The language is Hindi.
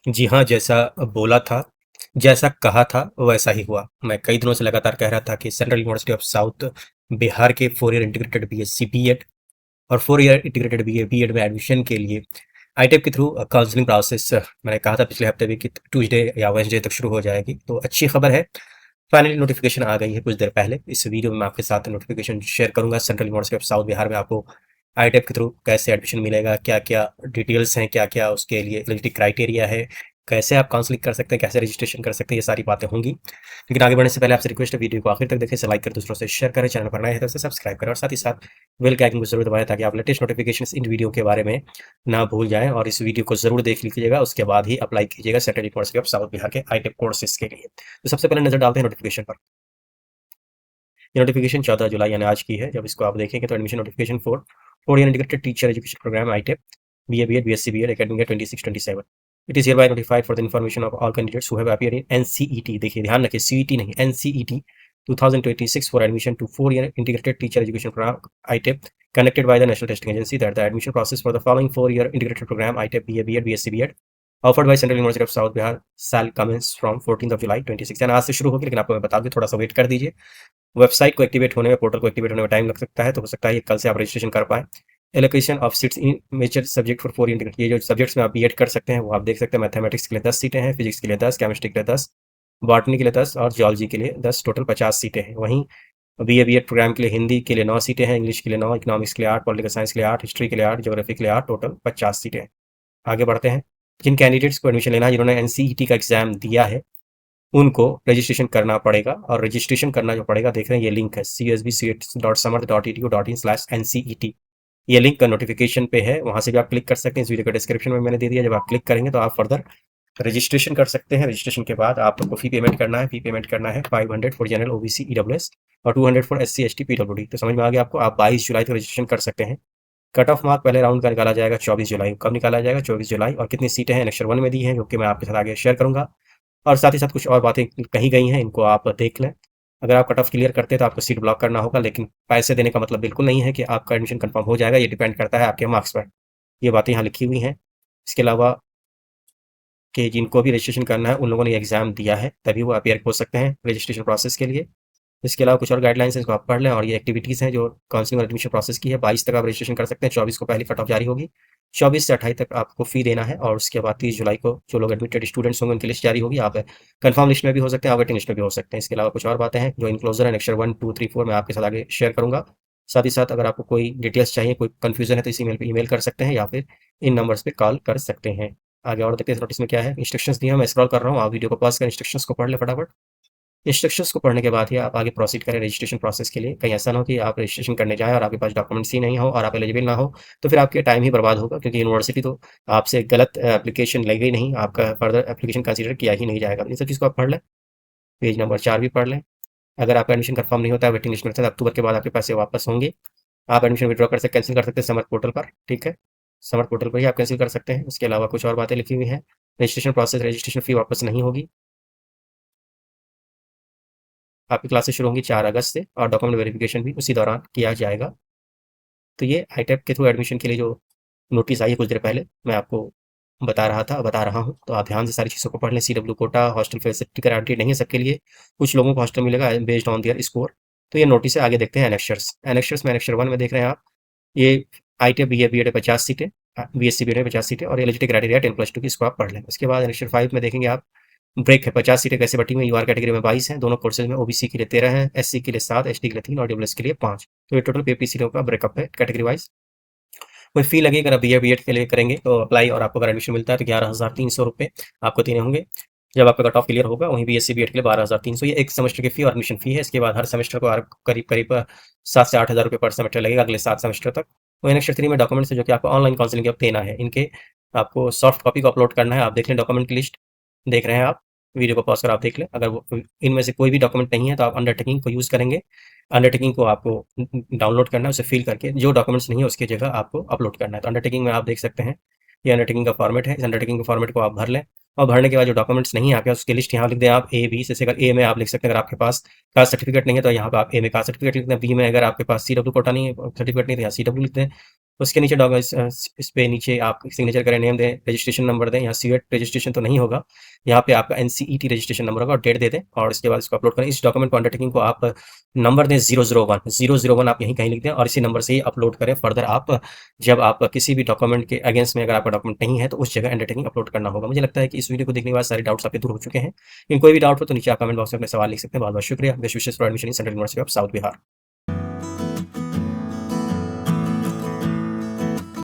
जी हाँ, जैसा बोला था, जैसा कहा था, वैसा ही हुआ। मैं कई दिनों से लगातार कह रहा था कि central university of south Bihar के 4 ईयर इंटीग्रेटेड बीएससी बीएड और 4 ईयर इंटीग्रेटेड बीए बीएड में एडमिशन के लिए आईटेप के थ्रू काउंसलिंग प्रोसेस मैंने कहा था पिछले हफ्ते भी कि ट्यूसडे या वेडनेसडे तक शुरू हो जाएगी। तो अच्छी खबर है, फाइनली नोटिफिकेशन आ गई है कुछ देर पहले। इस वीडियो में मैं आपके साथ नोटिफिकेशन शेयर करूंगा। Central university of south Bihar में आपको आईटेप के थ्रू कैसे एडमिशन मिलेगा, क्या क्या डिटेल्स हैं, क्या क्या उसके लिए एलिजिबिलिटी क्राइटेरिया है, कैसे आप काउंसलिंग कर सकते हैं, कैसे रजिस्ट्रेशन कर सकते हैं, ये सारी बातें होंगी। लेकिन आगे बढ़ने से पहले आपसे रिक्वेस्ट है, वीडियो को आखिर तक देखें, इसे लाइक कर दूसरों से शेयर करें, चैनल पर नए हैं तो इसे सब्सक्राइब करें और साथ ही साथ बेल के आइकन को जरूर दबाएं ताकि आप लेटेस्ट नोटिफिकेशन इन वीडियो के बारे में ना भूल जाएं। और इस वीडियो को जरूर देख लीजिएगा, उसके बाद ही अप्लाई कीजिएगा central university of south Bihar के आईटेप कोर्सेज के लिए। तो सबसे पहले नजर डालते हैं नोटिफिकेशन पर। ये नोटिफिकेशन 14 जुलाई यानी आज की है। जब इसको आप देखेंगे तो admission notification for 4 year integrated teacher education programme ITEP BA BEd BSc BEd academic year 26-27। It is hereby notified for the information of all candidates who have appeared in NCET। देखिए ध्यान रखिए, सीईटी नहीं, NCET 2026 for admission to 4 year integrated teacher education program ITEP conducted by the National Testing Agency, that the admission process for the following 4 year integrated program ITEP BA BEd BSc BEd offered by Central University of South Bihar shall commence from 14th of July 26। यानी आज से शुरू होगी, लेकिन आपको मैं बता दूं थोड़ा सा वेट कर दीजिए। वेबसाइट को एक्टिवेट होने में, पोर्टल को एक्टिवेट होने में टाइम लग सकता है, तो हो सकता है ये कल से आप रजिस्ट्रेशन कर पाएँ। Allocation of seats in major subject for 4 integrated, ये जो सब्जेक्ट्स में आप बीएड कर सकते हैं वो आप देख सकते हैं। मैथमेटिक्स के लिए 10 सीटें हैं, फिजिक्स के लिए 10, केमिस्ट्री के लिए 10, बॉटनी के लिए 10 और जियोलॉजी के लिए 10, टोटल 50 सीटें हैं। वहीं बीए बीएड प्रोग्राम के लिए हिंदी के लिए 9 सीटें हैं, इंग्लिश के लिए 9, इकोनॉमिक्स के लिए 8, पॉलिटिकल साइंस के लिए 8, हिस्ट्री के लिए 8, ज्योग्राफी के लिए 8, टोटल 50 सीटें हैं। आगे बढ़ते हैं। जिन कैंडिडेट्स को एडमिशन लेना है, जिन्होंने एनसीईटी का एग्जाम दिया है, उनको रजिस्ट्रेशन करना पड़ेगा। और रजिस्ट्रेशन करना जो पड़ेगा, देख रहे हैं ये लिंक है csbc.samarth.edu.in/ncet। ये लिंक का नोटिफिकेशन पे है, वहां से भी आप क्लिक कर सकते हैं। इस वीडियो के डिस्क्रिप्शन में मैंने दे दिया। जब आप क्लिक करेंगे तो आप फर्दर रजिस्ट्रेशन कर सकते हैं। रजिस्ट्रेशन के बाद आपको फी पेमेंट करना है। फी पेमेंट करना है 500 फॉर जनरल ओबीसी ईडब्ल्यूएस और 200 फॉर एससी एसटी पीडब्ल्यूडी। तो समझ में आ गया आपको। आप 22 जुलाई तक रजिस्ट्रेशन कर सकते हैं। कट ऑफ मार्क पहले राउंड का निकाला जाएगा 24 जुलाई। कब निकाला जाएगा? 24 जुलाई। और कितनी सीटें हैं एनेक्सर 1 में दी हैं, जो कि मैं आपके साथ आगे शेयर करूंगा। और साथ ही साथ कुछ और बातें कही गई हैं, इनको आप देख लें। अगर आप कट ऑफ क्लियर करते हैं तो आपको सीट ब्लॉक करना होगा, लेकिन पैसे देने का मतलब बिल्कुल नहीं है कि आपका एडमिशन कंफर्म हो जाएगा। ये डिपेंड करता है आपके मार्क्स पर। ये बातें यहाँ लिखी हुई हैं। इसके अलावा कि जिनको भी रजिस्ट्रेशन करना है, उन लोगों ने एग्जाम दिया है, तभी वो अपीयर हो सकते हैं रजिस्ट्रेशन प्रोसेस के लिए। इसके अलावा कुछ और गाइडलाइंस है, इसको आप पढ़ लें। और ये एक्टिविटीज़ हैं जो काउंसलिंग और एडमिशन प्रोसेस की है। 22 तक आप रजिस्ट्रेशन कर सकते हैं, 24 को पहली कट ऑफ जारी होगी, 24 से 28 तक आपको फी देना है। और उसके बाद 30 जुलाई को जो लोग एडमिटेड स्टूडेंट्स होंगे उनकी लिस्ट जारी होगी। आप कंफर्म लिस्ट में भी हो सकते हैं, आप वेटिंग लिस्ट में भी हो सकते हैं। इसके अलावा कुछ और बातें हैं जो इनक्लोजर है, नेक्स्टर 1, 2, 3, 4 मैं आपके साथ आगे शेयर करूंगा। साथ ही साथ अगर आपको कोई डिटेल्स चाहिए, कोई कन्फ्यूजन है, तो इस ईमेल पे ईमेल कर सकते हैं या फिर इन नंबर्स पे कॉल कर सकते हैं। आगे और देखते हैं नोटिस में क्या है। इंस्ट्रक्शंस दिए हैं, मैं स्क्रॉल कर रहा हूँ, आप वीडियो को पॉज कर इंस्ट्रक्शंस को पढ़ ले फटाफट। इंस्ट्रक्शंस को पढ़ने के बाद ही आप आगे प्रोसीड करें रजिस्ट्रेशन प्रोसेस के लिए। कहीं ऐसा ना हो कि आप रजिस्ट्रेशन करने जाएँ और आपके पास डॉक्यूमेंट्स ही नहीं हो और आप एलिजिबल ना हो, तो फिर आपके टाइम ही बर्बाद होगा, क्योंकि यूनिवर्सिटी तो आपसे गलत एप्लीकेशन लेगी नहीं, आपका फर्दर एप्लीकेशन कंसीडर किया ही नहीं जाएगा। इन सब चीज़ को आप पढ़ लें। पेज नंबर 4 भी पढ़ लें। अगर आपका एडमिशन कंफर्म नहीं होता है, वेटिंग लिस्ट में रहता है, अक्टूबर के बाद आपके पैसे वापस होंगे। आप एडमिशन विड्रॉ कर सकते, कैंसिल कर सकते हैं समर पोर्टल पर, ठीक है? समर पोर्टल पर ही आप कैंसिल कर सकते हैं। इसके अलावा कुछ और बातें लिखी हुई हैं। रजिस्ट्रेशन प्रोसेस, रजिस्ट्रेशन फी वापस नहीं होगी। आपकी क्लासेस शुरू होंगी 4 अगस्त से और डॉक्यूमेंट वेरिफिकेशन भी उसी दौरान किया जाएगा। तो ये आईटेप के थ्रू एडमिशन के लिए जो नोटिस आई है कुछ देर पहले, मैं आपको बता रहा हूँ। तो आप ध्यान से सारी चीज़ों को पढ़ लें। CW quota, hostel facility guarantee नहीं है सबके लिए, कुछ लोगों को हॉस्टल मिलेगा बेस्ड ऑन देयर स्कोर। तो ये नोटिस है। आगे देखते हैं एनेक्स्चर्स। एनेक्स्चर्स में एनेक्स्चर 1 में देख रहे हैं आप, ये आईटीआई बीए बीएड 50 सीटें, बीएससी बीएड में 50 सीटें और एलिजिबिलिटी क्राइटेरिया 10+2 की, इसको आप पढ़ लें। उसके बाद एनेक्स्चर 5 में देखेंगे आप, ब्रेक है। 50 सीटें कैसे बटी हुई हैं? यूआर कैटेगरी में 22 हैं दोनों कोर्सेज में। ओबीसी के लिए 13 हैं, एससी के लिए 7, एसटी के लिए 3 और डब्ल्यूएस के लिए 5। तो ये टोटल पीपी सीटों का ब्रेकअप है कैटेगरी वाइज। कोई फी लगेगी अगर आप बीए बीएड के लिए करेंगे तो अप्लाई, और आपको अगर एडमिशन मिलता है तो 11,300 रुपये आपको देने होंगे जब आपका कट ऑफ क्लियर होगा। वहीं बीएससी बीएड के लिए 12,300। ये एक सेमेस्टर की फी और एडमिशन फी है। इसके बाद हर सेमेस्टर को करीब करीब 7 से 8 हज़ार रुपये पर सेमेस्टर लगेगा अगले 7 सेमेस्टर तक। वही नेक्स्ट 3 में डॉक्यूमेंट्स है जो कि आपको ऑनलाइन काउंसलिंग अब देना है। इनके आपको सॉफ्ट कॉपी को अपलोड करना है। आप देख लें डॉक्यूमेंट की लिस्ट, देख रहे हैं आप, वीडियो को पॉज कर आप देख लें। अगर वो इनमें से कोई भी डॉक्यूमेंट नहीं है तो आप अंडरटेकिंग को यूज़ करेंगे। अंडरटेकिंग को आपको डाउनलोड करना है, उसे फिल करके जो डॉक्यूमेंट्स नहीं है उसकी जगह आपको अपलोड करना है। तो अंडरटेकिंग में आप देख सकते हैं ये अंडरटेकिंग का फॉर्मेट है। इस अंडरटेकिंग के फॉर्मेट को आप भर लें और भरने के बाद जो डॉक्यूमेंट्स नहीं है आपके पास उसकी लिस्ट यहाँ लिख दें आप ए बी। जैसे अगर ए में आप लिख सकते हैं अगर आपके पास कास्ट सर्टिफिकेट नहीं है तो यहाँ पे आप ए में कास्ट सर्टिफिकेट लिख दें। बी में अगर आपके पास सीडब्ल्यू कोटा नहीं है, सर्टिफिकेट नहीं है तो यहाँ सीडब्ल्यू लिख दें। उसके नीचे इस पे नीचे आप सिग्नेचर करें, नेम दें, रजिस्ट्रेशन नंबर दें। यहाँ सीवेट रजिस्ट्रेशन तो नहीं होगा, यहाँ पे आपका एनसीईटी रजिस्ट्रेशन नंबर होगा और डेट दे दें और इसके बाद इसको अपलोड करें। इस डॉक्यूमेंट को अंडरटेकिंग को आप नंबर दें 001 आप यहीं कहीं लिख दें और इसी नंबर से ही अपलोड करें। फर्दर आप जब आप किसी भी डॉक्यूमेंट के अगेंस्ट में अगर आपका डॉक्यूमेंट नहीं है तो उस जगह अंडरटेकिंग अपलोड करना होगा। मुझे लगता है कि इस वीडियो को देखने के बाद सारे डाउट्स आपके दूर हो चुके हैं। इन कोई भी डाउट हो तो नीचे आप कमेंट बॉक्स में अपने सवाल लिख सकते हैं। बहुत बहुत शुक्रिया। Best wishes for admission in central university of south Bihar.